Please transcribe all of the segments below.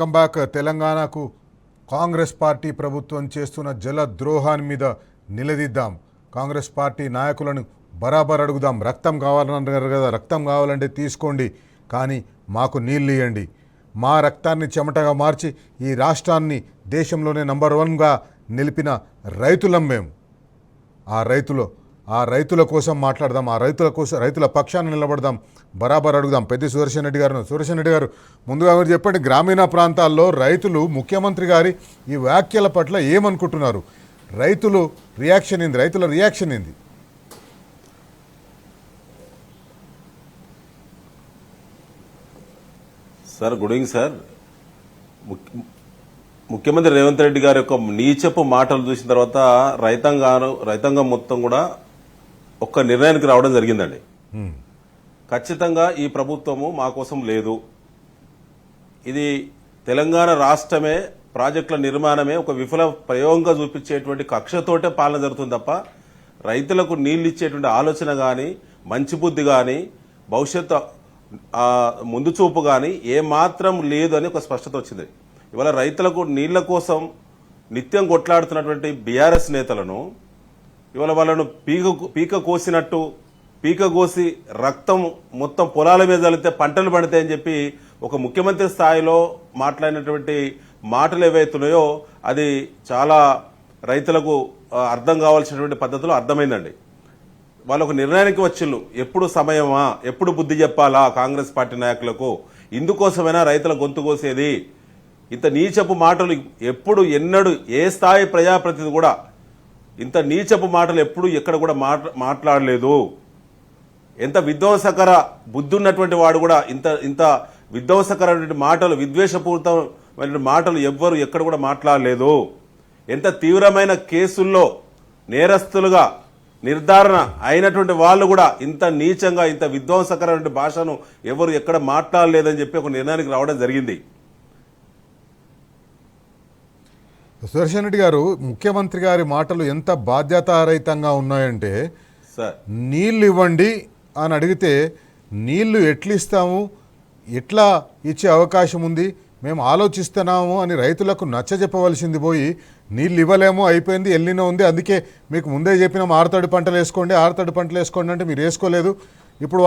Welcome back. తెలంగాణకు Congress party ప్రభుత్వం చేస్తున్న జలద్రోహాన్ని మీద నిలదీద్దాం. కాంగ్రెస్ పార్టీ నాయకులను బరాబర్ అడుగుదాం. రక్తం కావాలన్నారు కదా, రక్తం కావాలంటే తీసుకోండి, కానీ మాకు నీళ్ళు ఇవ్వండి. మా రక్తాన్ని చెమటగా మార్చి ఈ రాష్ట్రాన్ని దేశంలోనే నంబర్ 1గా నిలిపిన రైతులం మేము. ఆ రైతుల కోసం మాట్లాడదాం, రైతుల పక్షాన్ని నిలబడదాం, బరాబర్ అడుగుదాం. పెద్ద సుదర్శన్ రెడ్డి గారు ముందుగా మీరు చెప్పండి, గ్రామీణ ప్రాంతాల్లో రైతులు ముఖ్యమంత్రి గారి ఈ వ్యాఖ్యల పట్ల ఏమనుకుంటున్నారు? రైతుల రియాక్షన్ ఏంది? Sir, good evening sir. ముఖ్యమంత్రి రేవంత్ రెడ్డి గారి యొక్క నీచపు మాటలు చూసిన తర్వాత రైతాంగం మొత్తం కూడా ఒక్క నిర్ణయానికి రావడం జరిగిందండి. ఖచ్చితంగా ఈ ప్రభుత్వము మా కోసం లేదు, ఇది తెలంగాణ రాష్ట్రమే ప్రాజెక్టుల నిర్మాణమే ఒక విఫల ప్రయోగంగా చూపించేటువంటి కక్షతోటే పాలన జరుగుతుంది తప్ప రైతులకు నీళ్లు ఇచ్చేటువంటి ఆలోచన కానీ, మంచి బుద్ధి కానీ, భవిష్యత్తు ముందు చూపు కానీ ఏమాత్రం లేదు అని ఒక స్పష్టత వచ్చింది. ఇవాళ రైతులకు నీళ్ల కోసం నిత్యం కొట్లాడుతున్నటువంటి బీఆర్ఎస్ నేతలను ఇవాళ వాళ్ళను పీక కోసి రక్తం మొత్తం పొలాల మీద చల్లితే పంటలు పడతాయని చెప్పి ఒక ముఖ్యమంత్రి స్థాయిలో మాట్లాడినటువంటి మాటలు ఏవైతున్నాయో అది చాలా రైతులకు అర్థం కావాల్సినటువంటి పద్ధతిలో అర్థమైందండి. వాళ్ళు ఒక నిర్ణయానికి వచ్చిళ్ళు, ఎప్పుడు సమయమా, ఎప్పుడు బుద్ధి చెప్పాలా కాంగ్రెస్ పార్టీ నాయకులకు, ఇందుకోసమైనా రైతుల గొంతు కోసేది. ఇంత నీచపు మాటలు ఎప్పుడు ఎన్నడూ ఏ స్థాయి ప్రజాప్రతినిధి కూడా ఇంత నీచపు మాటలు ఎప్పుడు ఎక్కడ కూడా మాట్లాడలేదు. ఎంత విధ్వంసకర బుద్ధి ఉన్నటువంటి వాడు కూడా ఇంత విధ్వంసకరమైన మాటలు, విద్వేషపూరితమైన మాటలు ఎవ్వరు ఎక్కడ కూడా మాట్లాడలేదు. ఎంత తీవ్రమైన కేసుల్లో నేరస్తులుగా నిర్ధారణ అయినటువంటి వాళ్ళు కూడా ఇంత నీచంగా, ఇంత విధ్వంసకరమైన భాషను ఎవరు ఎక్కడ మాట్లాడలేదని చెప్పి ఒక నిర్ణయానికి రావడం జరిగింది. సుదర్శన్ రెడ్డి గారు, ముఖ్యమంత్రి గారి మాటలు ఎంత బాధ్యతారహితంగా ఉన్నాయంటే, నీళ్ళు ఇవ్వండి అని అడిగితే నీళ్లు ఎట్లా ఇస్తాము, ఎట్లా ఇచ్చే అవకాశం ఉంది, మేము ఆలోచిస్తున్నాము అని రైతులకు నచ్చజెప్పవలసింది పోయి నీళ్ళు ఇవ్వలేము, అయిపోయింది, ఎల్లినో ఉంది, అందుకే మీకు ముందే చెప్పినాం ఆరుతడి పంటలు వేసుకోండి అంటే మీరు వేసుకోలేదు, ఇప్పుడు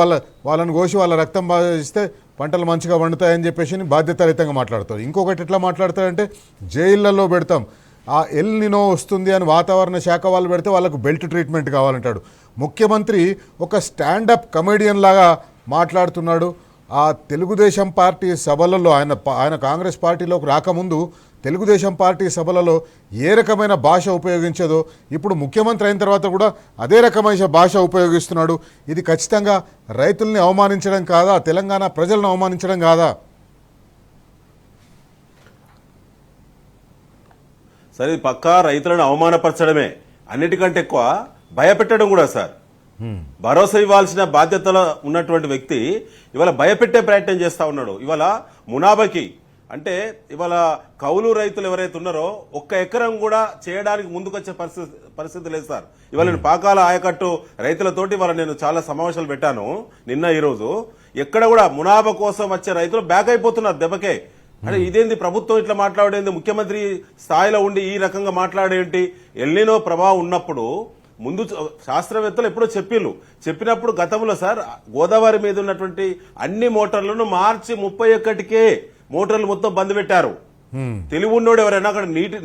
వాళ్ళని కోసి వాళ్ళ రక్తం ఇస్తే పంటలు మంచిగా వండుతాయని చెప్పేసి బాధ్యతారహితంగా మాట్లాడతారు. ఇంకొకటి ఎట్లా మాట్లాడతారంటే జైళ్లలో పెడతాం, ఆ ఎల్నినో వస్తుంది అని వాతావరణ శాఖ వాళ్ళు పెడితే వాళ్ళకు బెల్ట్ ట్రీట్మెంట్ కావాలంటాడు. ముఖ్యమంత్రి ఒక స్టాండప్ కమెడియన్ లాగా మాట్లాడుతున్నాడు. ఆ తెలుగుదేశం పార్టీ సభలలో ఆయన కాంగ్రెస్ పార్టీలోకి రాకముందు తెలుగుదేశం పార్టీ సభలలో ఏ రకమైన భాష ఉపయోగించదో ఇప్పుడు ముఖ్యమంత్రి అయిన తర్వాత కూడా అదే రకమైన భాష ఉపయోగిస్తున్నాడు. ఇది ఖచ్చితంగా రైతుల్ని అవమానించడం కాదా, తెలంగాణ ప్రజలను అవమానించడం కాదా? సరే, పక్కా రైతులను అవమానపరచడమే, అన్నిటికంటే ఎక్కువ భయపెట్టడం కూడా సార్. భరోసా ఇవ్వాల్సిన బాధ్యతలో ఉన్నటువంటి వ్యక్తి ఇవాళ భయపెట్టే ప్రయత్నం చేస్తా ఉన్నాడు. ఇవాళ మునాబాకి అంటే ఇవాళ కౌలు రైతులు ఎవరైతే ఉన్నారో 1 ఎకరం కూడా చేయడానికి ముందుకొచ్చే పరిస్థితి లేదు సార్. ఇవాళ నేను పాకాల ఆయకట్టు రైతులతోటి ఇవాళ నేను చాలా సమావేశాలు పెట్టాను నిన్న ఈరోజు. ఎక్కడ కూడా మునాబా కోసం వచ్చే రైతులు బ్యాక్ అయిపోతున్నారు దెబ్బకే. అంటే ఇదేంది ప్రభుత్వం ఇట్లా మాట్లాడేది, ముఖ్యమంత్రి స్థాయిలో ఉండి ఈ రకంగా మాట్లాడేంటి? ఎల్నినో ప్రభావం ఉన్నప్పుడు ముందు శాస్త్రవేత్తలు ఎప్పుడో చెప్పినప్పుడు గతంలో సార్ గోదావరి మీద ఉన్నటువంటి అన్ని మోటార్లను మార్చి 31కే మోటార్లు మొత్తం బంద్ పెట్టారు. తెలివి ఉన్నోడు ఎవరైనా అక్కడ నీటి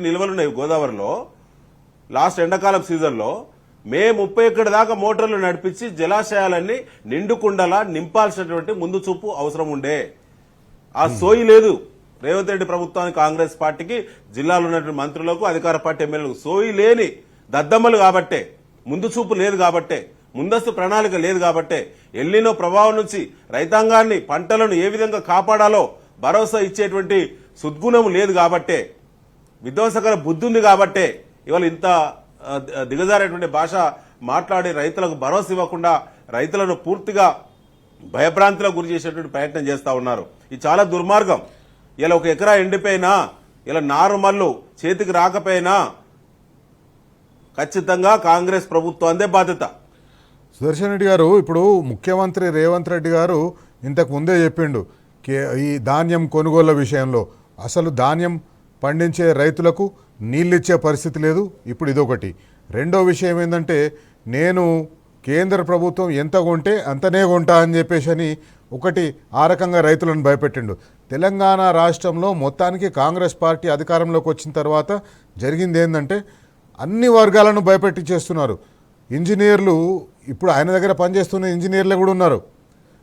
నిల్వలున్నాయి గోదావరిలో. లాస్ట్ ఎండాకాలం సీజన్లో మే 31 దాకా మోటార్లు నడిపించి జలాశయాలన్నీ నిండుకుండలా నింపాల్సినటువంటి ముందు చూపు అవసరం ఉండే. ఆ సోయి లేదు రేవంత్ రెడ్డి ప్రభుత్వానికి, కాంగ్రెస్ పార్టీకి, జిల్లాలో ఉన్నటువంటి మంత్రులకు, అధికార పార్టీ ఎమ్మెల్యేలకు. సోయి లేని దద్దమ్మలు కాబట్టే, ముందు చూపు లేదు కాబట్టే, ముందస్తు ప్రణాళిక లేదు కాబట్టే, ఎల్నినో ప్రభావం నుంచి రైతాంగాన్ని, పంటలను ఏ విధంగా కాపాడాలో భరోసా ఇచ్చేటువంటి సద్గుణం లేదు కాబట్టే, విధ్వంసకర బుద్ధి ఉంది కాబట్టే ఇవాళ ఇంత దిగజారేటువంటి భాష మాట్లాడి రైతులకు భరోసా ఇవ్వకుండా రైతులను పూర్తిగా భయభ్రాంతులకు గురి చేసేటువంటి ప్రయత్నం చేస్తా ఉన్నారు. ఇది చాలా దుర్మార్గం. ఇలా 1 ఎకరా ఎండిపోయినా, ఇలా నారుమల్లు చేతికి రాకపోయినా ఖచ్చితంగా కాంగ్రెస్ ప్రభుత్వం అందే బాధ్యత. సుదర్శన్ రెడ్డి గారు, ఇప్పుడు ముఖ్యమంత్రి రేవంత్ రెడ్డి గారు ఇంతకు ముందే చెప్పిండు, ఈ ధాన్యం కొనుగోళ్ల విషయంలో అసలు ధాన్యం పండించే రైతులకు నీళ్ళిచ్చే పరిస్థితి లేదు. ఇప్పుడు ఇదొకటి. రెండో విషయం ఏంటంటే, నేను కేంద్ర ప్రభుత్వం ఎంత కొంటే అంతనే కొంటా అని చెప్పేసి అని ఒకటి ఆ రకంగా రైతులను భయపెట్టిండు. తెలంగాణ రాష్ట్రంలో మొత్తానికి కాంగ్రెస్ పార్టీ అధికారంలోకి వచ్చిన తర్వాత జరిగింది ఏంటంటే, అన్ని వర్గాలను భయపెట్టించేస్తున్నారు. ఇంజనీర్లు, ఇప్పుడు ఆయన దగ్గర పనిచేస్తున్న ఇంజనీర్లు కూడా ఉన్నారు.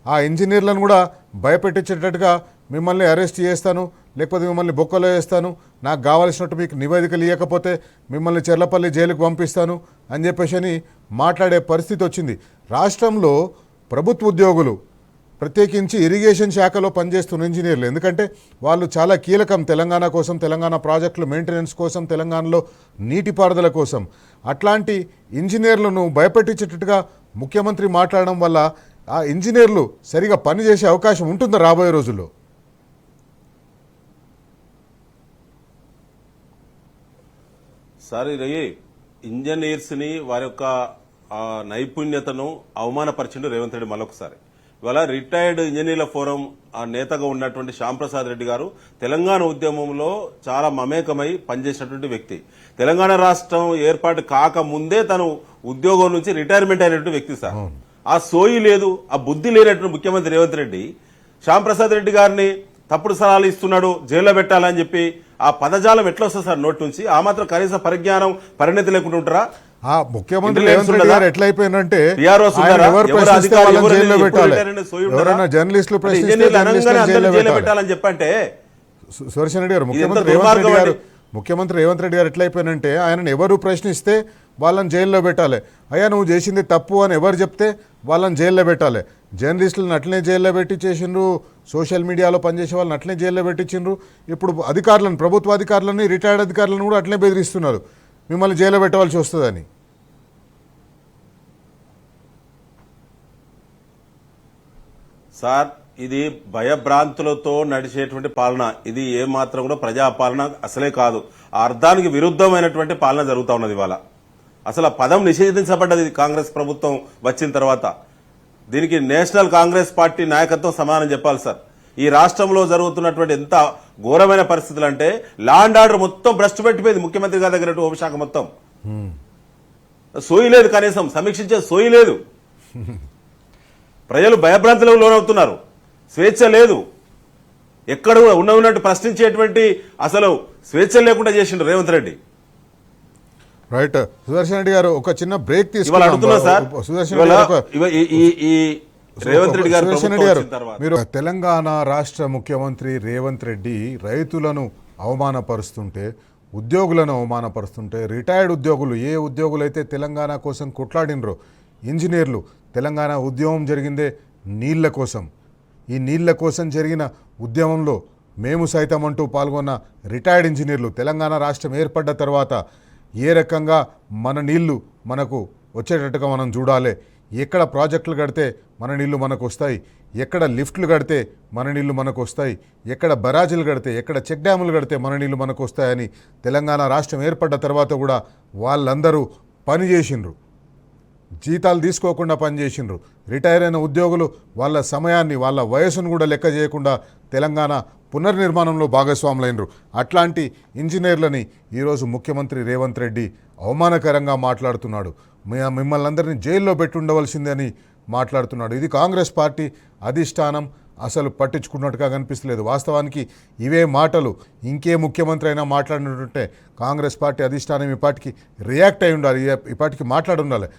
ఆ ఇంజనీర్లను కూడా భయపెట్టించేటట్టుగా మిమ్మల్ని అరెస్ట్ చేస్తాను, లేకపోతే మిమ్మల్ని బొక్కలో వేస్తాను, నాకు కావాల్సినట్టు మీకు నివేదికలు ఇవ్వకపోతే మిమ్మల్ని చెర్లపల్లి జైలుకు పంపిస్తాను అని చెప్పేసి అని మాట్లాడే పరిస్థితి వచ్చింది. రాష్ట్రంలో ప్రభుత్వ ఉద్యోగులు, ప్రత్యేకించి ఇరిగేషన్ శాఖలో పనిచేస్తున్న ఇంజనీర్లు, ఎందుకంటే వాళ్ళు చాలా కీలకం తెలంగాణ కోసం, తెలంగాణ ప్రాజెక్టుల మెయింటెనెన్స్ కోసం, తెలంగాణలో నీటిపారుదల కోసం. అట్లాంటి ఇంజనీర్లను భయపెట్టించేటట్టుగా ముఖ్యమంత్రి మాట్లాడడం వల్ల ఆ ఇంజనీర్లు సరిగా పనిచేసే అవకాశం ఉంటుందా రాబోయే రోజుల్లో? సార్, ఇది ఇంజనీర్స్ని వారి యొక్క నైపుణ్యతను అవమానపరిచిండు రేవంత్ రెడ్డి మరొకసారి. ఇవాళ రిటైర్డ్ ఇంజనీర్ల ఫోరం నేతగా ఉన్నటువంటి శ్యాంప్రసాద్ రెడ్డి గారు తెలంగాణ ఉద్యమంలో చాలా మమేకమై పనిచేసినటువంటి వ్యక్తి. తెలంగాణ రాష్ట్రం ఏర్పాటు కాకముందే తను ఉద్యోగం నుంచి రిటైర్మెంట్ అయినటువంటి వ్యక్తి సార్. ఆ సోయి లేదు, ఆ బుద్ధి లేనటువంటి ముఖ్యమంత్రి రేవంత్ రెడ్డి శ్యాంప్రసాద్ రెడ్డి గారిని తప్పుడు సలహాలు ఇస్తున్నాడు, జైల్లో పెట్టాలని చెప్పి ఆ పదజాలం ఎట్లా వస్తుంది సార్ నోటి నుంచి? ఆ మాత్రం కనీస పరిజ్ఞానం, పరిణతి లేకుండా ఉంటారా? ఆ ముఖ్యమంత్రి రేవంత్ రెడ్డి గారు ఎట్లయిపోయినంటే, ఎవరైనా జర్నలిస్టులు పెట్టాలని చెప్పంటే సుదర్శన్ రెడ్డి గారు, ముఖ్యమంత్రి రేవంత్ రెడ్డి గారు ఎట్లయిపోయినంటే, ఆయనను ఎవరు ప్రశ్నిస్తే వాళ్ళని జైల్లో పెట్టాలి. అయ్యా నువ్వు చేసింది తప్పు అని ఎవరు చెప్తే వాళ్ళని జైల్లో పెట్టాలి. జర్నలిస్టులను అట్లనే జైల్లో పెట్టించేసిండ్రు, సోషల్ మీడియాలో పనిచేసే వాళ్ళని అట్లనే జైల్లో పెట్టించిండ్రు. ఇప్పుడు అధికారులను, ప్రభుత్వ అధికారులని, రిటైర్డ్ అధికారులను కూడా అట్లనే బెదిరిస్తున్నారు, మిమ్మల్ని జైల్లో పెట్టవలసి వస్తుందని. సార్, ఇది భయభ్రాంతులతో నడిచేటువంటి పాలన. ఇది ఏమాత్రం కూడా ప్రజాపాలన అసలే కాదు. ఆ అర్థానికి విరుద్ధమైనటువంటి పాలన జరుగుతూ ఉన్నది ఇవాళ. అసలు ఆ పదం నిషేధించబడ్డది కాంగ్రెస్ ప్రభుత్వం వచ్చిన తర్వాత. దీనికి నేషనల్ కాంగ్రెస్ పార్టీ నాయకత్వం సమాధానం చెప్పాలి సార్. ఈ రాష్ట్రంలో జరుగుతున్నటువంటి ఎంత ఘోరమైన పరిస్థితులు అంటే, లా అండ్ ఆర్డర్ మొత్తం భ్రష్టు పెట్టిపోయింది ముఖ్యమంత్రి గారి దగ్గర హోంశాఖ మొత్తం. సోయి లేదు, కనీసం సమీక్షించే సోయి లేదు. ప్రజలు భయభ్రాంతులకు లోనవుతున్నారు, స్వేచ్ఛ లేదు. ఎక్కడ కూడా ఉన్నట్టు ప్రశ్నించేటువంటి అసలు స్వేచ్ఛ లేకుండా చేసిండు రేవంత్ రెడ్డి. రైట్. సుదర్శన్ రెడ్డి గారు ఒక చిన్న బ్రేక్ మీరు తెలంగాణ రాష్ట్ర ముఖ్యమంత్రి రేవంత్ రెడ్డి రైతులను అవమానపరుస్తుంటే, ఉద్యోగులను అవమానపరుస్తుంటే, రిటైర్డ్ ఉద్యోగులు, ఏ ఉద్యోగులు అయితే తెలంగాణ కోసం కొట్లాడినరో, ఇంజనీర్లు, తెలంగాణ ఉద్యమం జరిగిందే నీళ్ల కోసం. ఈ నీళ్ల కోసం జరిగిన ఉద్యమంలో మేము సైతం అంటూ పాల్గొన్న రిటైర్డ్ ఇంజనీర్లు, తెలంగాణ రాష్ట్రం ఏర్పడ్డ తర్వాత ఏ రకంగా మన నీళ్లు మనకు వచ్చేటట్టుగా మనం చూడాలి, ఎక్కడ ప్రాజెక్టులు కడితే మన నీళ్లు మనకు వస్తాయి, ఎక్కడ లిఫ్ట్లు కడితే మన నీళ్లు మనకు వస్తాయి, ఎక్కడ బరాజులు కడితే, ఎక్కడ చెక్ డ్యాములు కడితే మన నీళ్లు మనకు వస్తాయని తెలంగాణ రాష్ట్రం ఏర్పడ్డ తర్వాత కూడా వాళ్ళందరూ పనిచేసిండ్రు, జీతాలు తీసుకోకుండా పనిచేసిండ్రు. రిటైర్ అయిన ఉద్యోగులు వాళ్ళ సమయాన్ని, వాళ్ళ వయసును కూడా లెక్క చేయకుండా తెలంగాణ పునర్నిర్మాణంలో భాగస్వాములైనరు. అట్లాంటి ఇంజనీర్లని ఈరోజు ముఖ్యమంత్రి రేవంత్ రెడ్డి అవమానకరంగా మాట్లాడుతున్నాడు. మిమ్మల్ని అందరినీ జైల్లో పెట్టి ఉండవలసిందని మాట్లాడుతున్నాడు. ఇది కాంగ్రెస్ పార్టీ అధిష్టానం అసలు పట్టించుకున్నట్టుగా కనిపిస్తలేదు. వాస్తవానికి ఇవే మాటలు ఇంకే ముఖ్యమంత్రి అయినా మాట్లాడినట్టుంటే కాంగ్రెస్ పార్టీ అధిష్టానం ఇప్పటికి రియాక్ట్ అయి ఉండాలి, ఇప్పటికి మాట్లాడి ఉండాలి.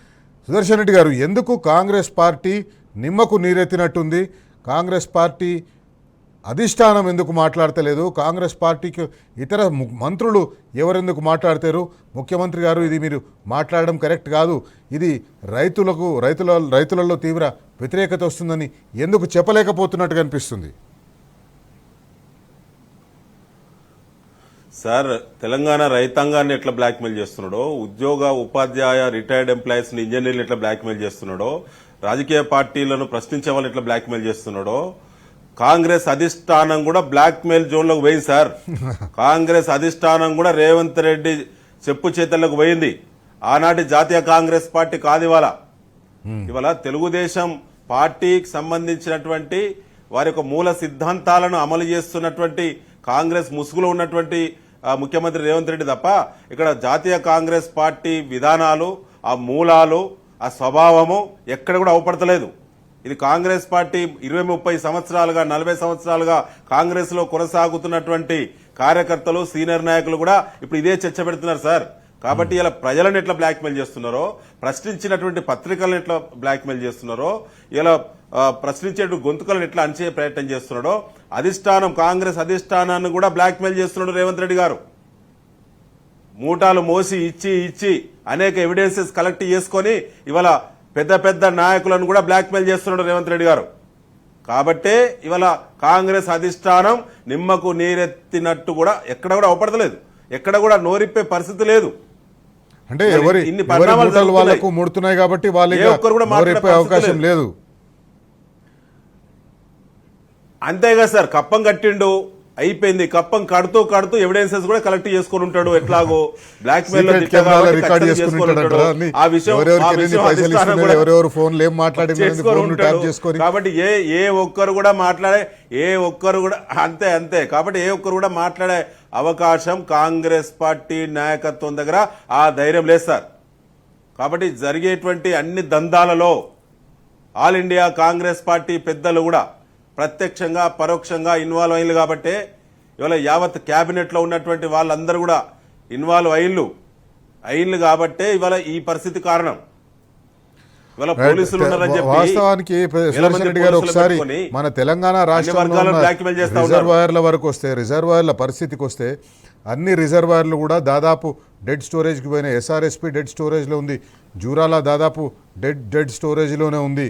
సుదర్శన్ రెడ్డి గారు, ఎందుకు కాంగ్రెస్ పార్టీ నిమ్మకు నీరెత్తినట్టుంది? కాంగ్రెస్ పార్టీ అధిష్టానం ఎందుకు మాట్లాడతలేదు? కాంగ్రెస్ పార్టీకి ఇతర మంత్రులు ఎవరెందుకు మాట్లాడతారు? ముఖ్యమంత్రి గారు, ఇది మీరు మాట్లాడడం కరెక్ట్ కాదు, ఇది రైతులలో తీవ్ర వ్యతిరేకత వస్తుందని ఎందుకు చెప్పలేకపోతున్నట్టుగా అనిపిస్తుంది? సార్, తెలంగాణ రైతాంగాన్ని ఎట్లా బ్లాక్మెయిల్ చేస్తున్నాడో, ఉద్యోగ ఉపాధ్యాయ రిటైర్డ్ ఎంప్లాయీస్ ని, ఇంజనీర్లు ఎట్లా బ్లాక్మెయిల్ చేస్తున్నాడో, రాజకీయ పార్టీలను ప్రశ్నించే వాళ్ళు ఎట్లా బ్లాక్మెయిల్ చేస్తున్నాడో, కాంగ్రెస్ అధిష్టానం కూడా బ్లాక్మెయిల్ జోన్లోకి పోయింది సార్. కాంగ్రెస్ అధిష్టానం కూడా రేవంత్ రెడ్డి చెప్పు చేతల్లోకి పోయింది. ఆనాటి జాతీయ కాంగ్రెస్ పార్టీ కాదు ఇవాళ తెలుగుదేశం పార్టీకి సంబంధించినటువంటి వారి యొక్క మూల సిద్ధాంతాలను అమలు చేస్తున్నటువంటి కాంగ్రెస్ ముసుగులో ఉన్నటువంటి ముఖ్యమంత్రి రేవంత్ రెడ్డి తప్ప ఇక్కడ జాతీయ కాంగ్రెస్ పార్టీ విధానాలు, ఆ మూలాలు, ఆ స్వభావము ఎక్కడ కూడా అవపడతలేదు. ఇది కాంగ్రెస్ పార్టీ 20-30 సంవత్సరాలుగా 40 సంవత్సరాలుగా కాంగ్రెస్ లో కొనసాగుతున్నటువంటి కార్యకర్తలు, సీనియర్ నాయకులు కూడా ఇప్పుడు ఇదే చర్చ పెడుతున్నారు సార్. కాబట్టి ఇలా ప్రజలను ఎట్లా బ్లాక్మెయిల్ చేస్తున్నారో, ప్రశ్నించినటువంటి పత్రికలను ఎట్లా బ్లాక్మెయిల్ చేస్తున్నారో, ఇలా ప్రశ్నించే గొంతుకలను ఎట్లా అణచే ప్రయత్నం చేస్తున్నాడో, అధిష్టానం, కాంగ్రెస్ అధిష్టానాన్ని కూడా బ్లాక్మెయిల్ చేస్తున్నాడు రేవంత్ రెడ్డి గారు. మూటాలు మోసి ఇచ్చి అనేక ఎవిడెన్సెస్ కలెక్ట్ చేసుకొని ఇవాళ పెద్ద పెద్ద నాయకులను కూడా బ్లాక్మెయిల్ చేస్తున్నాడు రేవంత్ రెడ్డి గారు. కాబట్టే ఇవాళ కాంగ్రెస్ అధిష్టానం నిమ్మకు నీరెత్తినట్టు కూడా ఎక్కడ కూడా అవపడతలేదు, ఎక్కడ కూడా నోరిప్పే పరిస్థితి లేదు. అంటే ఎవరి వాళ్ళకు ముడుతున్నాయి కాబట్టి వాళ్ళు నోరిప్పే అవకాశం లేదు. అంతేగా సార్, కప్పం కట్టిండు, అయిపోయింది. కప్పం కడుతూ ఎవిడెన్సెస్ కూడా కలెక్ట్ చేసుకుని ఉంటాడు. ఎట్లాగో బ్లాక్ మెయిల్ కాబట్టి ఏ ఒక్కరు కూడా అంతే. కాబట్టి ఏ ఒక్కరు కూడా మాట్లాడే అవకాశం కాంగ్రెస్ పార్టీ నాయకత్వం దగ్గర ఆ ధైర్యం లేదు సార్. కాబట్టి జరిగేటువంటి అన్ని దందాలలో ఆల్ ఇండియా కాంగ్రెస్ పార్టీ పెద్దలు కూడా ప్రత్యక్షంగా పరోక్షంగా ఇన్వాల్వ్ అయ్యింది. కాబట్టి ఇవాళ యావత్ క్యాబినెట్ లో ఉన్నటువంటి వాళ్ళందరూ కూడా ఇన్వాల్వ్ అయ్యిండ్లు కాబట్టే ఇవాళ ఈ పరిస్థితి కారణం. ఇవాళ పోలీసులు ఉన్నారని చెప్పి వాస్తవానికి సుదర్శన్ రెడ్డి గారు ఒకసారి మన తెలంగాణ రాష్ట్రంలో రిజర్వాయర్ల వరకు వస్తే, రిజర్వాయర్ల పరిస్థితికి వస్తే అన్ని రిజర్వాయర్లు కూడా దాదాపు డెడ్ స్టోరేజ్కి పోయిన. ఎస్ఆర్ఎస్పి డెడ్ స్టోరేజ్లో ఉంది, జూరాల దాదాపు డెడ్ స్టోరేజ్లోనే ఉంది.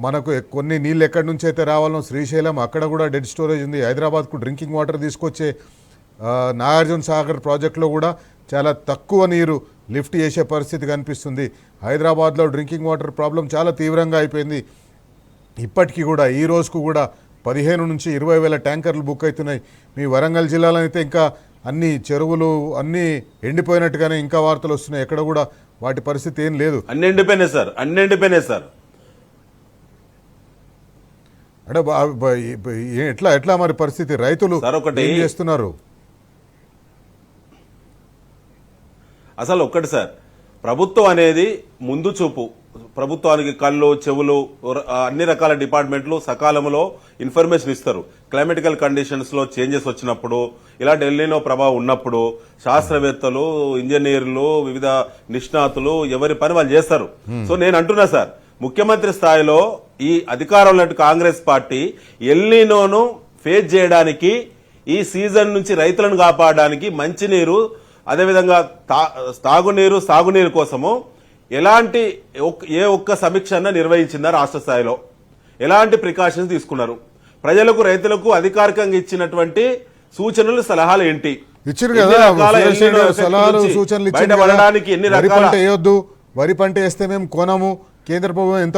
మనకు కొన్ని నీళ్ళు ఎక్కడి నుంచి అయితే రావాలో శ్రీశైలం అక్కడ కూడా డెడ్ స్టోరేజ్ ఉంది. హైదరాబాద్కు డ్రింకింగ్ వాటర్ తీసుకొచ్చే నాగార్జున సాగర్ ప్రాజెక్టులో కూడా చాలా తక్కువ నీరు లిఫ్ట్ చేసే పరిస్థితి కనిపిస్తుంది. హైదరాబాద్లో డ్రింకింగ్ వాటర్ ప్రాబ్లం చాలా తీవ్రంగా అయిపోయింది. ఇప్పటికీ కూడా ఈ రోజుకు కూడా 15 నుంచి 20 వేల ట్యాంకర్లు బుక్ అవుతున్నాయి. మీ వరంగల్ జిల్లాలో అయితే ఇంకా అన్ని చెరువులు అన్నీ ఎండిపోయినట్టుగానే ఇంకా వార్తలు వస్తున్నాయి. ఎక్కడ కూడా వాటి పరిస్థితి ఏం లేదు. అన్ని ఎండిపోయినాయి సార్. అంటే ఎట్లా మరి పరిస్థితి? రైతులు ఏం చేస్తున్నారు? అసలు ఒక్కటి సార్, ప్రభుత్వం అనేది ముందు చూపు, ప్రభుత్వానికి కళ్ళు, చెవులు, అన్ని రకాల డిపార్ట్మెంట్లు సకాలంలో ఇన్ఫర్మేషన్ ఇస్తారు. క్లైమేటికల్ కండిషన్స్ లో చేంజెస్ వచ్చినప్పుడు, ఇలాంటి ఎల్నినో ప్రభావం ఉన్నప్పుడు శాస్త్రవేత్తలు, ఇంజనీర్లు, వివిధ నిష్ణాతులు ఎవరి పని వాళ్ళు చేస్తారు. సో నేను అంటున్నా సార్, ముఖ్యమంత్రి స్థాయిలో ఈ అధికారంలో కాంగ్రెస్ పార్టీ ఎల్నినోను ఫేస్ చేయడానికి, ఈ సీజన్ నుంచి రైతులను కాపాడడానికి మంచినీరు, అదేవిధంగా తాగునీరు, సాగునీరు కోసము ఎలాంటి ఏ ఒక్క సమీక్ష నిర్వహించిందా? రాష్ట్ర స్థాయిలో ఎలాంటి ప్రికాషన్స్ తీసుకున్నారు? ప్రజలకు, రైతులకు అధికారికంగా ఇచ్చినటువంటి సూచనలు, సలహాలు ఏంటి? ఇచ్చారు కదా సలహాలు, సూచనలు ఇచ్చారు. వరి పంట వేస్తే మేము కొనము, కేంద్ర ప్రభుత్వం ఎంత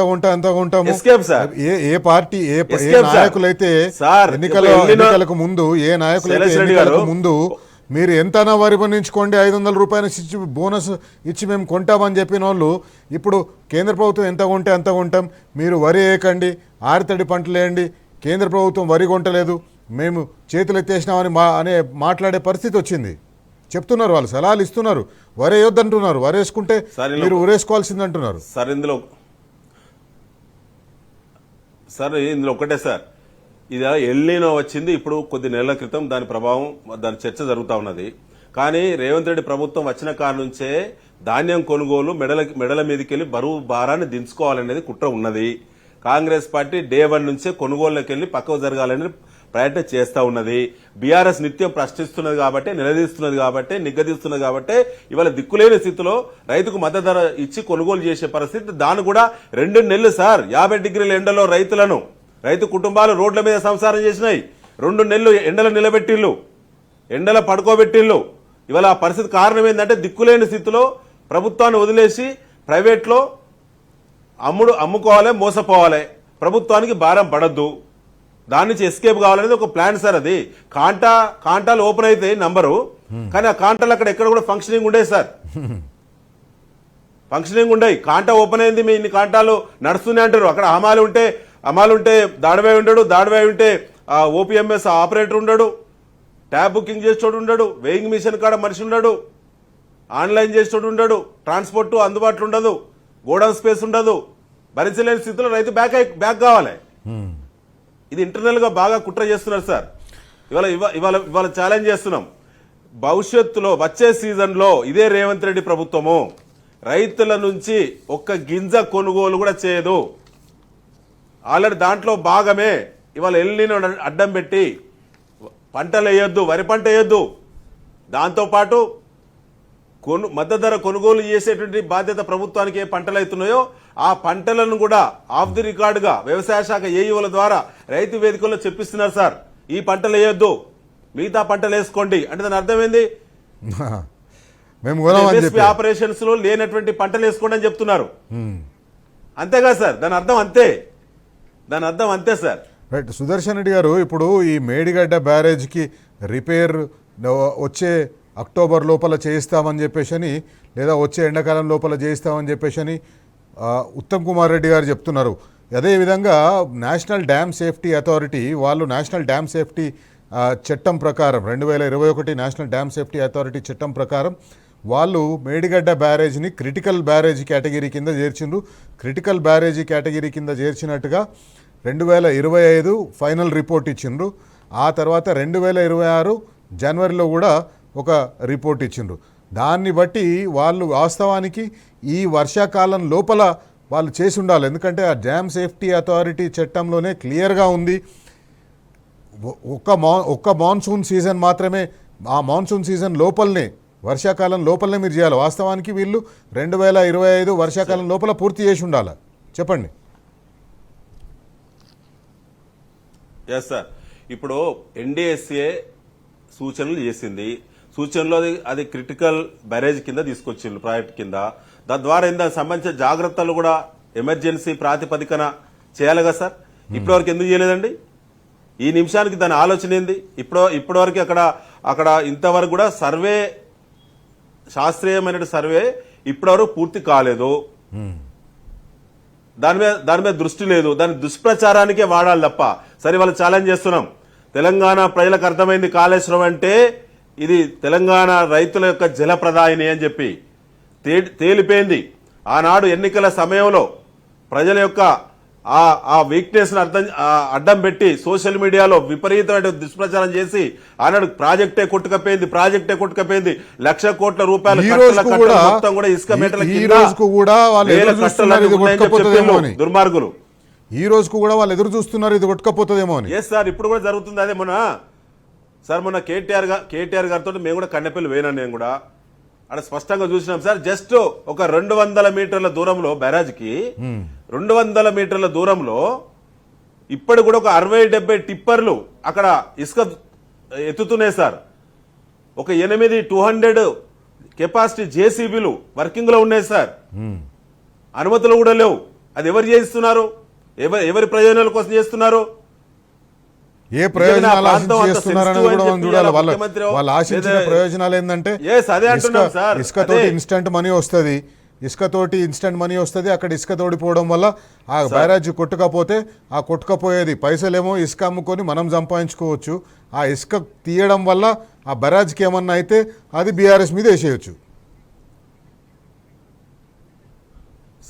కొంటాము. ఏ పార్టీ ఏ నాయకులైతే ఎన్నికలకు ముందు మీరు ఎంతనా వరి పండించుకోండి, 500 రూపాయలు ఇచ్చి బోనస్ ఇచ్చి మేము కొంటామని చెప్పిన వాళ్ళు ఇప్పుడు కేంద్ర ప్రభుత్వం ఎంత కొంటే అంత కొంటాం, మీరు వరి వేయకండి, ఆరితడి పంటలు వేయండి, కేంద్ర ప్రభుత్వం వరి కొంటలేదు, మేము చేతులు ఎత్తేసినామని మాట్లాడే పరిస్థితి వచ్చింది. చెప్తున్నారు, వాళ్ళు సలహాలు ఇస్తున్నారు. వరి వేయొద్దంటున్నారు, వరి వేసుకుంటే మీరు ఊరేసుకోవాల్సింది అంటున్నారు. సార్ ఇందులో ఒకటే సార్, ఇది ఎల్నినో వచ్చింది ఇప్పుడు కొద్ది నెలల క్రితం, దాని ప్రభావం, దాని చర్చ జరుగుతూ ఉన్నది. కానీ రేవంత్ రెడ్డి ప్రభుత్వం వచ్చిన కాడ నుంచే ధాన్యం కొనుగోలు మెడల మీదకి వెళ్లి బరువు భారాన్ని దించుకోవాలనేది కుట్ర ఉన్నది. కాంగ్రెస్ పార్టీ డే 1 నుంచే కొనుగోలుకి వెళ్లి పక్కకు జరగాలని ప్రయత్నం చేస్తూ ఉన్నది. బీఆర్ఎస్ నిత్యం ప్రశ్నిస్తున్నది కాబట్టి, నిలదీస్తున్నది కాబట్టి, నిగ్గదీస్తున్నది కాబట్టి ఇవాళ దిక్కులేని స్థితిలో రైతుకు మద్దతు ధర ఇచ్చి కొనుగోలు చేసే పరిస్థితి. దాన్ని కూడా 2 నెలలు సార్ 50 డిగ్రీల ఎండలో రైతు కుటుంబాలు రోడ్ల మీద సంసారం చేసినాయి. 2 నెలలు ఎండలు నిలబెట్టిళ్ళు, ఎండల పడుకోబెట్టిళ్ళు. ఇవాళ ఆ పరిస్థితి కారణం ఏంటంటే దిక్కులేని స్థితిలో ప్రభుత్వాన్ని వదిలేసి ప్రైవేట్లో అమ్ముకోవాలి, మోసపోవాలి, ప్రభుత్వానికి భారం పడద్దు, దాని నుంచి ఎస్కేప్ కావాలనేది ఒక ప్లాన్ సార్. అది కాంటాలు ఓపెన్ అయితే నంబరు, కానీ ఆ కాంటాలు అక్కడ ఎక్కడ కూడా ఫంక్షనింగ్ ఉండేది సార్. ఫంక్షనింగ్ ఉండయి. కాంటా ఓపెన్ అయింది, మీ ఇన్ని కాంటాలు నడుస్తూనే అంటారు. అక్కడ హమాలి ఉంటే అమ్మాలుంటే దాడివై ఉండడు, దాడివై ఉంటే ఓపీఎంఎస్ ఆపరేటర్ ఉండడు, ట్యాబ్ బుకింగ్ చేసేటోడు ఉండడు, వెయింగ్ మిషన్ కాడ మనిషి ఉండడు, ఆన్లైన్ చేసేటోడు ఉండడు, ట్రాన్స్పోర్ట్ అందుబాటులో ఉండదు, గోడౌన్ స్పేస్ ఉండదు. భరించలేని స్థితిలో రైతు బ్యాక్ కావాలి. ఇది ఇంటర్నల్ గా బాగా కుట్ర చేస్తున్నారు సార్. ఇవాళ ఛాలెంజ్ చేస్తున్నాం. భవిష్యత్తులో వచ్చే సీజన్లో ఇదే రేవంత్ రెడ్డి ప్రభుత్వము రైతుల నుంచి ఒక్క గింజ కొనుగోలు కూడా చేయదు. ఆల్రెడీ దాంట్లో భాగమే ఇవాళ ఎల్నినో అడ్డం పెట్టి పంటలు వేయొద్దు, వరి పంట వేయొద్దు. దాంతోపాటు మద్దతు ధర కొనుగోలు చేసేటువంటి బాధ్యత ప్రభుత్వానికి ఏ పంటలు అవుతున్నాయో ఆ పంటలను కూడా ఆఫ్ ది రికార్డుగా వ్యవసాయ శాఖ ఏఈఓల ద్వారా రైతు వేదికల్లో చెప్పిస్తున్నారు. సార్, ఈ పంటలు వేయొద్దు, మిగతా పంటలు వేసుకోండి అంటే దాని అర్థం ఏంది? ఆపరేషన్స్ లో లేనటువంటి పంటలు వేసుకోండి అని చెప్తున్నారు. అంతేగా సార్, దాని అర్థం అంతే సార్. రైట్. సుదర్శన్ రెడ్డి గారు, ఇప్పుడు ఈ మేడిగడ్డ బ్యారేజ్కి రిపేర్ వచ్చే అక్టోబర్ లోపల చేయిస్తామని చెప్పేసి, లేదా వచ్చే ఎండాకాలం లోపల చేయిస్తామని చెప్పేసి ఉత్తమ్ కుమార్ రెడ్డి గారు చెప్తున్నారు. అదేవిధంగా నేషనల్ డ్యామ్ సేఫ్టీ అథారిటీ వాళ్ళు నేషనల్ డ్యామ్ సేఫ్టీ చట్టం ప్రకారం 2021 నేషనల్ డ్యామ్ సేఫ్టీ అథారిటీ చట్టం ప్రకారం వాళ్ళు మేడిగడ్డ బ్యారేజ్ని క్రిటికల్ బ్యారేజ్ కేటగిరీ కింద చేర్చిండ్రు. క్రిటికల్ బ్యారేజీ కేటగిరీ కింద చేర్చినట్టుగా 2025 ఫైనల్ రిపోర్ట్ ఇచ్చిండ్రు. ఆ తర్వాత 2026 జనవరిలో కూడా ఒక రిపోర్ట్ ఇచ్చిండ్రు. దాన్ని బట్టి వాళ్ళు వాస్తవానికి ఈ వర్షాకాలం లోపల వాళ్ళు చేసి ఉండాలి. ఎందుకంటే ఆ డ్యామ్ సేఫ్టీ అథారిటీ చట్టంలోనే క్లియర్గా ఉంది, ఒక్క మాన్సూన్ సీజన్ మాత్రమే, ఆ మాన్సూన్ సీజన్ లోపలనే, వర్షాకాలం లోపలనే మీరు చేయాలి. వాస్తవానికి వీళ్ళు 2025 వర్షాకాలం లోపల పూర్తి చేసి ఉండాలి. చెప్పండి. ఎస్ సార్, ఇప్పుడు ఎన్డీఎస్ఏ సూచనలు చేసింది. సూచనలో అది క్రిటికల్ బ్యారేజ్ కింద తీసుకొచ్చిండ్రు, ప్రాజెక్ట్ కింద. దాని ద్వారా దానికి సంబంధించిన జాగ్రత్తలు కూడా ఎమర్జెన్సీ ప్రాతిపదికన చేయాలి కదా సార్. ఇప్పటివరకు ఎందుకు చేయలేదండి? ఈ నిమిషానికి దాని ఆలోచన ఏంది? ఇప్పటివరకు అక్కడ ఇంతవరకు కూడా సర్వే, శాస్త్రీయమైన సర్వే ఇప్పటివరకు పూర్తి కాలేదు. దాని మీద దృష్టి లేదు. దాని దుష్ప్రచారానికే వాడాలి తప్ప. సరే, వాళ్ళు ఛాలెంజ్ చేస్తున్నాం. తెలంగాణ ప్రజలకు అర్థమైంది కాళేశ్వరం అంటే ఇది తెలంగాణ రైతుల యొక్క జలప్రదాయిని అని చెప్పి తేలిపోయింది. ఆనాడు ఎన్నికల సమయంలో ప్రజల యొక్క ఆ వీక్నెస్ అడ్డం పెట్టి సోషల్ మీడియాలో విపరీతమైన దుష్ప్రచారం చేసి ఆనాడు ప్రాజెక్టే కొట్టుకపోయింది. 1,00,00,000 కోట్ల రూపాయలు మొత్తం కూడా ఇసుక మేటల దుర్మార్గులు. ఈ రోజుకు కూడా వాళ్ళు ఎదురు చూస్తున్నారు ఇది కొట్టుకపోతుందేమో అని. ఎస్ సార్, ఇప్పుడు కూడా జరుగుతుంది అదే. మొన్న కేటీఆర్ గారితో మేము కూడా కన్నెపల్లి పోయినా. నేను కూడా అక్కడ స్పష్టంగా చూసినాం సార్. జస్ట్ ఒక 200 మీటర్ల దూరంలో బ్యారేజ్కి 200 మీటర్ల దూరంలో ఇప్పటి కూడా ఒక 60-70 టిప్పర్లు అక్కడ ఇసుక ఎత్తుతున్నాయి సార్. ఒక 8 200 కెపాసిటీ జేసీబీలు వర్కింగ్ లో ఉన్నాయి సార్. అనుమతులు కూడా లేవు. అది ఎవరు చేయిస్తున్నారు? ఎవరి ప్రయోజనాల కోసం చేస్తున్నారు? ఏ ప్రయోజనాలు ఆశిస్తున్నారని కూడా మనం చూడాలి. వాళ్ళు ఆశించిన ప్రయోజనాలు ఏంటంటే ఇసుకతోటి ఇన్స్టంట్ మనీ వస్తుంది. అక్కడ ఇసుక తోడిపోవడం వల్ల ఆ బ్యారేజ్ కొట్టుకపోతే ఆ కొట్టుకపోయేది పైసలేమో ఇసుక అమ్ముకొని మనం సంపాదించుకోవచ్చు. ఆ ఇసుక తీయడం వల్ల ఆ బ్యారేజ్కి ఏమన్నా అయితే అది బీఆర్ఎస్ మీద వేసేయచ్చు.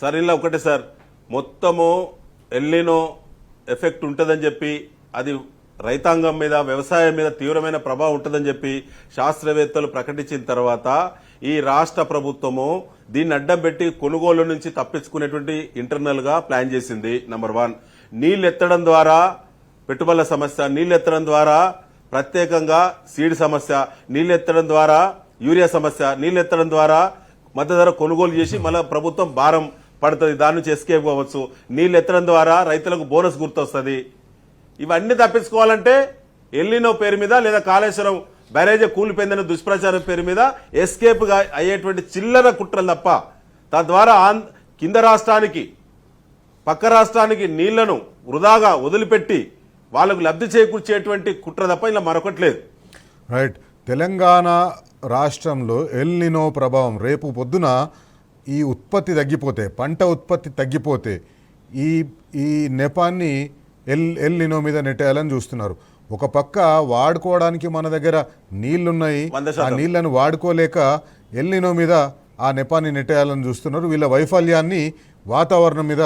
సార్, ఇలా ఒకటే సార్, మొత్తము ఎల్నినో ఎఫెక్ట్ ఉంటుందని చెప్పి, అది రైతాంగం మీద, వ్యవసాయం మీద తీవ్రమైన ప్రభావం ఉంటుందని చెప్పి శాస్త్రవేత్తలు ప్రకటించిన తర్వాత ఈ రాష్ట్ర ప్రభుత్వము దీన్ని అడ్డం పెట్టి కొనుగోలు నుంచి తప్పించుకునేటువంటి ఇంటర్నల్ గా ప్లాన్ చేసింది. నంబర్ 1, నీళ్లు ఎత్తడం ద్వారా పెట్టుబడుల సమస్య, నీళ్లు ఎత్తడం ద్వారా ప్రత్యేకంగా సీడ్ సమస్య, నీళ్లు ఎత్తడం ద్వారా యూరియా సమస్య, నీళ్లు ఎత్తడం ద్వారా మద్దతు ధర కొనుగోలు చేసి మళ్ళీ ప్రభుత్వం భారం పడుతుంది, దాని నుంచి ఎస్కేప్ కావచ్చు. నీళ్లు ఎత్తడం ద్వారా రైతులకు బోనస్ గుర్తొస్తుంది. ఇవన్నీ తప్పించుకోవాలంటే ఎల్నినో పేరు మీద లేదా కాళేశ్వరం బ్యారేజ్ కూలిపోయిందనే దుష్ప్రచారం పేరు మీద ఎస్కేప్ గా అయ్యేటువంటి చిల్లర కుట్రలు తప్ప, తద్వారా కింద రాష్ట్రానికి, పక్క రాష్ట్రానికి నీళ్లను వృధాగా వదిలిపెట్టి వాళ్ళకు లబ్ధి చేకూర్చేటువంటి కుట్ర తప్ప ఇలా మరొకట్లేదు. రైట్. తెలంగాణ రాష్ట్రంలో ఎల్నినో ప్రభావం రేపు పొద్దున ఈ ఉత్పత్తి తగ్గిపోతే, పంట ఉత్పత్తి తగ్గిపోతే ఈ ఈ నెపాన్ని ఎల్ నినో మీద నెట్టేయాలని చూస్తున్నారు. ఒక పక్క వాడుకోవడానికి మన దగ్గర నీళ్లున్నాయి, 100%. ఆ నీళ్లను వాడుకోలేక ఎల్ నినో మీద ఆ నెపాన్ని నెట్టేయాలని చూస్తున్నారు. వీళ్ళ వైఫల్యాన్ని వాతావరణం మీద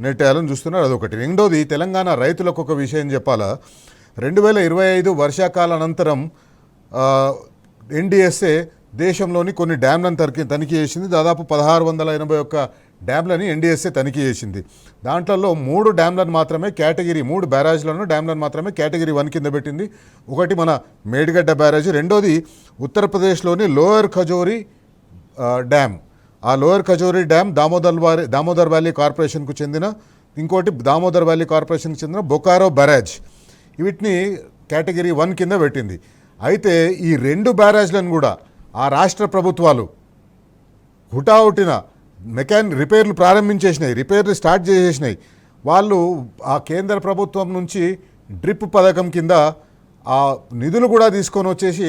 నెట్టేయాలని చూస్తున్నారు. అదొకటి. రెండోది, తెలంగాణ రైతులకు ఒక విషయం చెప్పాలా. 2025 వర్షాకాల అనంతరం ఎన్డీఎస్ఏ దేశంలోని కొన్ని డ్యామ్లను తనిఖీ చేసింది. దాదాపు 1681 డ్యామ్లని ఎన్డీఎస్ఏ తనిఖీ చేసింది. దాంట్లో 3 డ్యామ్లను మాత్రమే కేటగిరీ 3 బ్యారేజ్లను డ్యామ్లను మాత్రమే కేటగిరీ 1 కింద పెట్టింది. ఒకటి మన మేడిగడ్డ బ్యారేజ్, రెండోది ఉత్తరప్రదేశ్లోని లోయర్ ఖజోరీ డ్యామ్. ఆ లోయర్ ఖజోరీ డ్యామ్ దామోదర్ వ్యాలీ కార్పొరేషన్కు చెందిన, ఇంకోటి దామోదర్ వ్యాలీ కార్పొరేషన్కి చెందిన బొకారో బ్యారేజ్. వీటిని కేటగిరీ 1 కింద పెట్టింది. అయితే ఈ 2 బ్యారేజ్లను కూడా ఆ రాష్ట్ర ప్రభుత్వాలు హుటాహుటిన రిపేర్లు ప్రారంభించేసినాయి, రిపేర్లు స్టార్ట్ చేసేసినాయి. వాళ్ళు ఆ కేంద్ర ప్రభుత్వం నుంచి డ్రిప్ పథకం కింద ఆ నిధులు కూడా తీసుకొని వచ్చేసి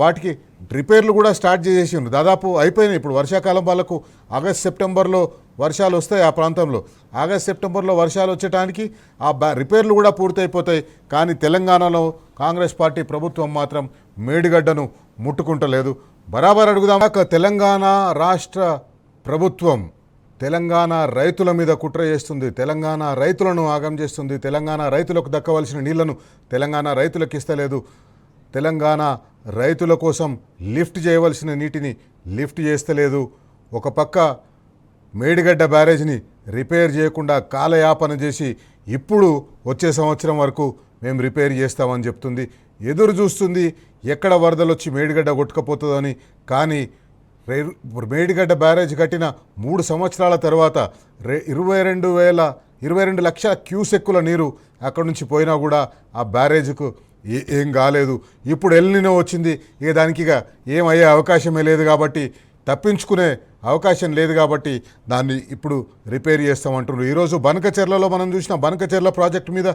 వాటికి రిపేర్లు కూడా స్టార్ట్ చేసేసిండ్రు. దాదాపు అయిపోయినాయి. ఇప్పుడు వర్షాకాలం వాళ్ళకు ఆగస్ట్ సెప్టెంబర్లో వర్షాలు వస్తాయి. ఆ ప్రాంతంలో ఆగస్ట్ సెప్టెంబర్లో వర్షాలు వచ్చేటానికి ఆ రిపేర్లు కూడా పూర్తయిపోతాయి. కానీ తెలంగాణలో కాంగ్రెస్ పార్టీ ప్రభుత్వం మాత్రం మేడిగడ్డను ముట్టుకుంటలేదు. బరాబర్ అడుగుదాం. తెలంగాణ రాష్ట్ర ప్రభుత్వం తెలంగాణ రైతుల మీద కుట్ర చేస్తుంది, తెలంగాణ రైతులను ఆగం చేస్తుంది, తెలంగాణ రైతులకు దక్కవలసిన నీళ్లను తెలంగాణ రైతులకు ఇస్తలేదు, తెలంగాణ రైతుల కోసం లిఫ్ట్ చేయవలసిన నీటిని లిఫ్ట్ చేస్తలేదు. ఒక పక్క మేడిగడ్డ బ్యారేజ్ని రిపేర్ చేయకుండా కాలయాపన చేసి ఇప్పుడు వచ్చే సంవత్సరం వరకు మేము రిపేర్ చేస్తామని చెప్తుంది. ఎదురు చూస్తుంది ఎక్కడ వరదలు వచ్చి మేడిగడ్డ కొట్టుకపోతుందని. కానీ మేడిగడ్డ బ్యారేజ్ కట్టిన 3 సంవత్సరాల తర్వాత 22 లక్షల క్యూసెక్కుల నీరు అక్కడి నుంచి పోయినా కూడా ఆ బ్యారేజ్కు ఏం కాలేదు. ఇప్పుడు ఎల్ నినో వచ్చింది. ఇక దానికి ఏమయ్యే అవకాశమే లేదు కాబట్టి, తప్పించుకునే అవకాశం లేదు కాబట్టి దాన్ని ఇప్పుడు రిపేర్ చేస్తామంటున్నారు. ఈరోజు బనకచెర్లలో మనం చూసిన బనకచెర్ల ప్రాజెక్టు మీద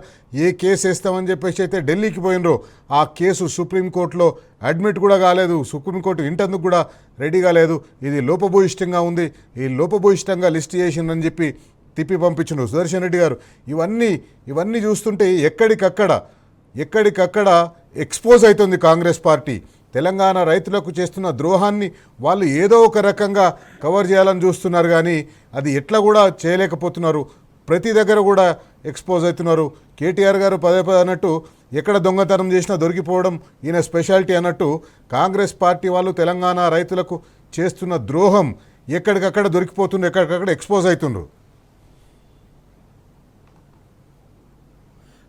ఏ కేసు వేస్తామని చెప్పేసి అయితే ఢిల్లీకి పోయినరో ఆ కేసు సుప్రీంకోర్టులో అడ్మిట్ కూడా కాలేదు. సుప్రీంకోర్టు ఇంటందుకు కూడా రెడీ కాలేదు. ఇది లోపభూయిష్టంగా ఉంది, ఈ లోపభూయిష్టంగా లిస్ట్ చేసిందని చెప్పి తిప్పి పంపించిండ్రు సుదర్శన్ రెడ్డి గారు. ఇవన్నీ చూస్తుంటే ఎక్కడికక్కడ ఎక్స్పోజ్ అవుతుంది కాంగ్రెస్ పార్టీ. తెలంగాణ రైతులకు చేస్తున్న ద్రోహాన్ని వాళ్ళు ఏదో ఒక రకంగా కవర్ చేయాలని చూస్తున్నారు, కానీ అది ఎట్లా కూడా చేయలేకపోతున్నారు. ప్రతి దగ్గర కూడా ఎక్స్పోజ్ అవుతున్నారు. కేటీఆర్ గారు పదే అన్నట్టు ఎక్కడ దొంగతనం చేసినా దొరికిపోవడం ఈయన స్పెషాలిటీ అన్నట్టు కాంగ్రెస్ పార్టీ వాళ్ళు తెలంగాణ రైతులకు చేస్తున్న ద్రోహం ఎక్కడికక్కడ దొరికిపోతుండ్రు, ఎక్కడికక్కడ ఎక్స్పోజ్ అవుతుండ్రు.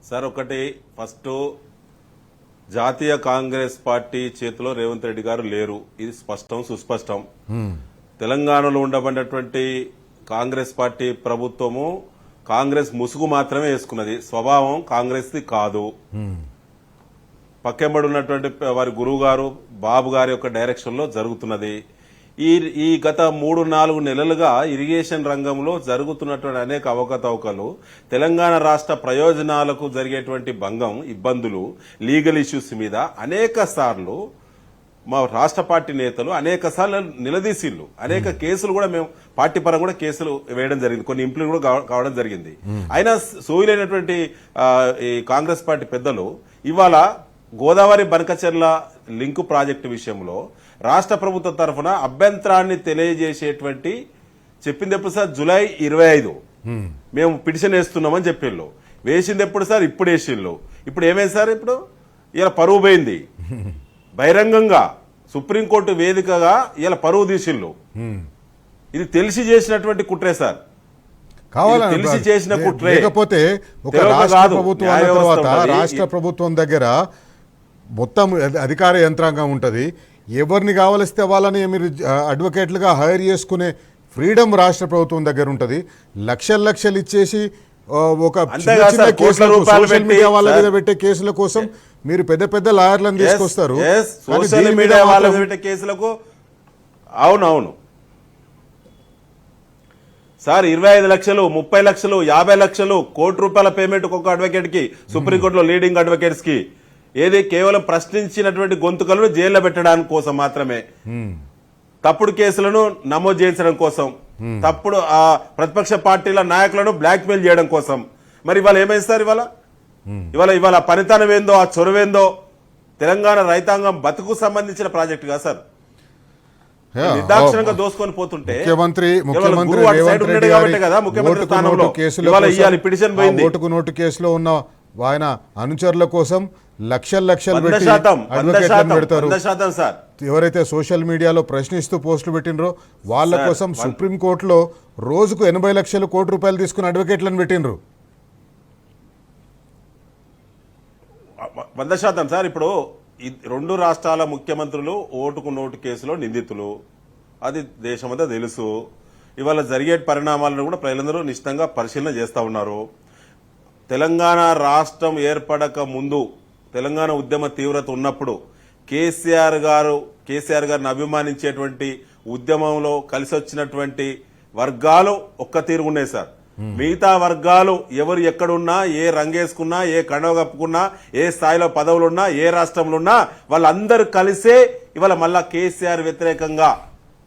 సార్, ఒకటి ఫస్ట్, జాతీయ కాంగ్రెస్ పార్టీ చేతిలో రేవంత్ రెడ్డి గారు లేరు. ఇది స్పష్టం, సుస్పష్టం. తెలంగాణలో ఉండబడినటువంటి కాంగ్రెస్ పార్టీ ప్రభుత్వము కాంగ్రెస్ ముసుగు మాత్రమే వేసుకున్నది. స్వభావం కాంగ్రెస్ది కాదు. పక్కెంబడి ఉన్నటువంటి వారి గురువు గారు బాబు గారి యొక్క డైరెక్షన్ లో జరుగుతున్నది. ఈ గత 3-4 నెలలుగా ఇరిగేషన్ రంగంలో జరుగుతున్నటువంటి అనేక అవకతవకలు, తెలంగాణ రాష్ట్ర ప్రయోజనాలకు జరిగేటువంటి భంగం, ఇబ్బందులు, లీగల్ ఇష్యూస్ మీద అనేక సార్లు మా రాష్ట్ర పార్టీ నేతలు అనేక సార్లు నిలదీసిళ్ళు. అనేక కేసులు కూడా మేము పార్టీ పరంగా కూడా కేసులు వేయడం జరిగింది, కొన్ని ఇంప్లిమెంట్ కూడా కావడం జరిగింది. అయినా సోయిలైనటువంటి ఈ కాంగ్రెస్ పార్టీ పెద్దలు ఇవాళ గోదావరి బనకచెర్ల లింకు ప్రాజెక్టు విషయంలో రాష్ట్ర ప్రభుత్వం తరఫున అభ్యంతరాన్ని తెలియజేసేటువంటి చెప్పింది ఎప్పుడు సార్? జూలై 25 మేము పిటిషన్ వేస్తున్నామని చెప్పిళ్ళు. వేసింది ఎప్పుడు సార్? ఇప్పుడు వేసిళ్ళు. ఇప్పుడు ఏమైంది సార్? ఇప్పుడు ఇలా పరువు పోయింది. బహిరంగంగా సుప్రీంకోర్టు వేదికగా ఇలా పరువు తీసిళ్ళు. ఇది తెలిసి చేసినటువంటి కుట్రే సార్, తెలిసి చేసిన కుట్రే. లేకపోతే ఒక రాష్ట్ర ప్రభుత్వం దగ్గర మొత్తం అధికార యంత్రాంగం ఉంటుంది. ఎవరిని కావలిస్తే వాళ్ళని మీరు అడ్వకేట్లుగా హైర్ చేసుకునే ఫ్రీడమ్ రాష్ట్ర ప్రభుత్వం దగ్గర ఉంటుంది. లక్షలు ఇచ్చేసి ఒక సోషల్ మీడియా వాళ్ళ మీద పెట్టే కేసుల కోసం మీరు పెద్ద లాయర్లను తీసుకొస్తారు. సోషల్ మీడియా వాళ్ళ మీద పెట్టే కేసులకు అవునవును సార్, 25 లక్షలు, 30 లక్షలు, 50 లక్షలు, ₹1,00,00,000 పేమెంట్ ఒక్కొక్క అడ్వకేట్ కి, సుప్రీంకోర్టులో లీడింగ్ అడ్వకేట్స్ కి. ఏది కేవలం ప్రశ్నించినటువంటి గొంతుకలను జైల్లో పెట్టడానికి కోసం మాత్రమే, తప్పుడు కేసులను నమోదు చేయించడం కోసం. తప్పుడు ఆ ప్రతిపక్ష పార్టీల నాయకులను బ్లాక్మెయిల్ చేయడం కోసం. మరి ఇవాళ ఏమైంది సార్? ఇవాళ పనితనం ఏందో, ఆ చొరవేందో తెలంగాణ రైతాంగం బతుకు సంబంధించిన ప్రాజెక్ట్ కదా సార్. నిర్దాక్షిణంగా దోసుకొని పోతుంటే ముఖ్యమంత్రి ఓటుకు నోటు కేసులో ఉన్న ఆయన అనుచరుల కోసం లక్షలు పెట్టి అడ్వకేట్లను పెడతారు. ఎవరైతే సోషల్ మీడియాలో ప్రశ్నిస్తూ పోస్టులు పెట్టినరో వాళ్ళ కోసం సుప్రీంకోర్టులో రోజుకు 80 లక్షల కోటి రూపాయలు తీసుకుని అడ్వకేట్లను పెట్టినరు. 100% సార్. ఇప్పుడు ఈ 2 రాష్ట్రాల ముఖ్యమంత్రులు ఓటుకు నోటు కేసులో నిందితులు, అది దేశమంతా తెలుసు. ఇవాళ జరిగే పరిణామాలను కూడా ప్రజలందరూ నిశ్చితంగా పరిశీలన చేస్తా ఉన్నారు. తెలంగాణ రాష్ట్రం ఏర్పడక ముందు తెలంగాణ ఉద్యమ తీవ్రత ఉన్నప్పుడు కేసీఆర్ గారిని అభిమానించేటువంటి ఉద్యమంలో కలిసి వచ్చినటువంటి వర్గాలు ఒక్క తీరు ఉన్నాయి సార్. మిగతా వర్గాలు ఎవరు ఎక్కడున్నా, ఏ రంగేసుకున్నా, ఏ కండవ కప్పుకున్నా, ఏ స్థాయిలో పదవులున్నా, ఏ రాష్ట్రంలో ఉన్నా వాళ్ళందరూ కలిసే ఇవాళ మళ్ళా కేసీఆర్ వ్యతిరేకంగా,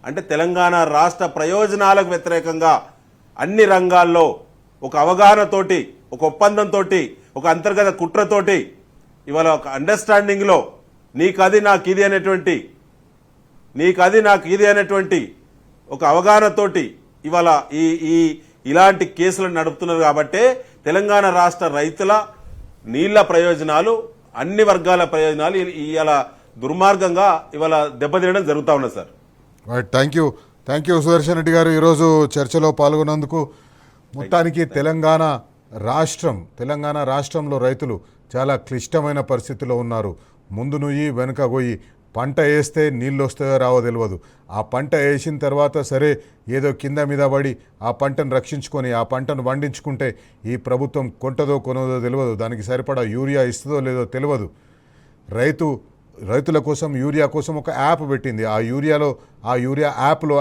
అంటే తెలంగాణ రాష్ట్ర ప్రయోజనాలకు వ్యతిరేకంగా అన్ని రంగాల్లో ఒక అవగాహనతోటి, ఒక ఒప్పందంతో, ఒక అంతర్గత కుట్రతోటి, ఇవాళ ఒక అండర్స్టాండింగ్ లో నీకది నాకు ఇది అనేటువంటి ఒక అవగాహనతోటి ఇవాళ ఈ ఇలాంటి కేసులను నడుపుతున్నారు. కాబట్టే తెలంగాణ రాష్ట్ర రైతుల నీళ్ల ప్రయోజనాలు, అన్ని వర్గాల ప్రయోజనాలు ఇవాళ దుర్మార్గంగా ఇవాళ దెబ్బతినడం జరుగుతూ ఉన్నది sir. Thank you Sudarshan Reddy గారు ఈరోజు చర్చలో పాల్గొన్నందుకు. మొత్తానికి తెలంగాణ రాష్ట్రంలో రైతులు చాలా క్లిష్టమైన పరిస్థితిలో ఉన్నారు. ముందు నుయ్యి వెనుక గొయ్యి, పంట వేస్తే నీళ్ళు వస్తాయో రావో తెలియదు. ఆ పంట వేసిన తర్వాత సరే ఏదో కింద మీద పడి ఆ పంటను రక్షించుకొని ఆ పంటను పండించుకుంటే ఈ ప్రభుత్వం కొంటదో కొనదో తెలియదు. దానికి సరిపడా యూరియా ఇస్తుందో లేదో తెలియదు. రైతుల కోసం యూరియా కోసం ఒక యాప్ పెట్టింది. ఆ యూరియా యాప్లో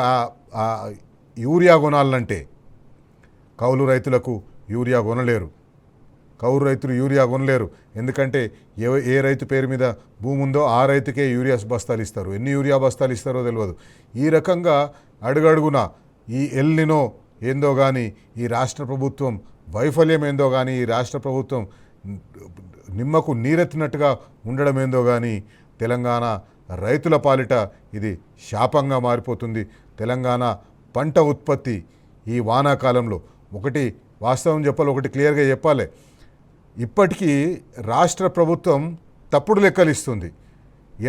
యూరియా కొనాలంటే కౌలు రైతులకు యూరియా కొనలేరు. కౌలు రైతులు యూరియా కొనలేరు. ఎందుకంటే ఏ రైతు పేరు మీద భూమి ఉందో ఆ రైతుకే యూరియా బస్తాలు ఇస్తారు. ఎన్ని యూరియా బస్తాలు ఇస్తారో తెలియదు. ఈ రకంగా అడుగడుగున ఈ ఎల్నినో ఏందో కానీ, ఈ రాష్ట్ర ప్రభుత్వం వైఫల్యం ఏందో కానీ, ఈ రాష్ట్ర ప్రభుత్వం నిమ్మకు నీరెత్తినట్టుగా ఉండడం ఏందో కానీ తెలంగాణ రైతుల పాలిట ఇది శాపంగా మారిపోతుంది. తెలంగాణ పంట ఉత్పత్తి ఈ వానాకాలంలో ఒకటి వాస్తవం చెప్పాలి, ఒకటి క్లియర్గా చెప్పాలి. ఇప్పటికీ రాష్ట్ర ప్రభుత్వం తప్పుడు లెక్కలు ఇస్తుంది.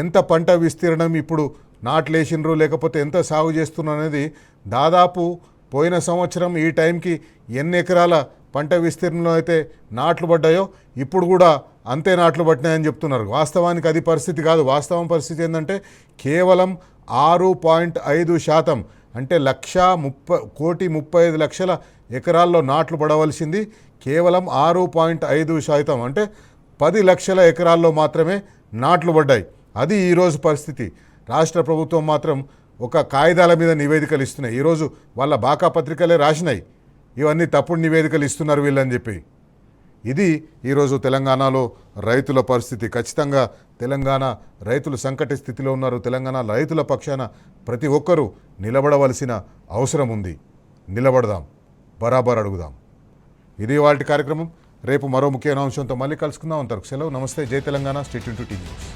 ఎంత పంట విస్తీర్ణం ఇప్పుడు నాట్లేసినరు, లేకపోతే ఎంత సాగు చేస్తున్నారు అనేది దాదాపు పోయిన సంవత్సరం ఈ టైంకి ఎన్ని ఎకరాల పంట విస్తీర్ణంలో అయితే నాట్లు పడ్డాయో ఇప్పుడు కూడా అంతే నాట్లు పట్టినాయని చెప్తున్నారు. వాస్తవానికి అది పరిస్థితి కాదు. వాస్తవం పరిస్థితి ఏంటంటే కేవలం 6.5%, అంటే 1,35,00,000 ఎకరాల్లో నాట్లు పడవలసింది కేవలం 6.5%, అంటే 10 లక్షల ఎకరాల్లో మాత్రమే నాట్లు పడ్డాయి. అది ఈరోజు పరిస్థితి. రాష్ట్ర ప్రభుత్వం మాత్రం ఒక కాగితాల మీద నివేదికలు ఇస్తున్నాయి. ఈరోజు వాళ్ళ బాకా పత్రికలే రాసినాయి ఇవన్నీ తప్పుడు నివేదికలు ఇస్తున్నారు వీళ్ళని చెప్పి. ఇది ఈరోజు తెలంగాణలో రైతుల పరిస్థితి. ఖచ్చితంగా తెలంగాణ రైతులు సంకట స్థితిలో ఉన్నారు. తెలంగాణ రైతుల పక్షాన ప్రతి ఒక్కరూ నిలబడవలసిన అవసరం ఉంది. నిలబడదాం, బరాబర్ అడుగుదాం. ఇది వాటి కార్యక్రమం. రేపు మరో ముఖ్యమైన అంశంతో మళ్ళీ కలుసుకుందాం. అంతవరకు సెలవు. నమస్తే. జై తెలంగాణ. State 22 news.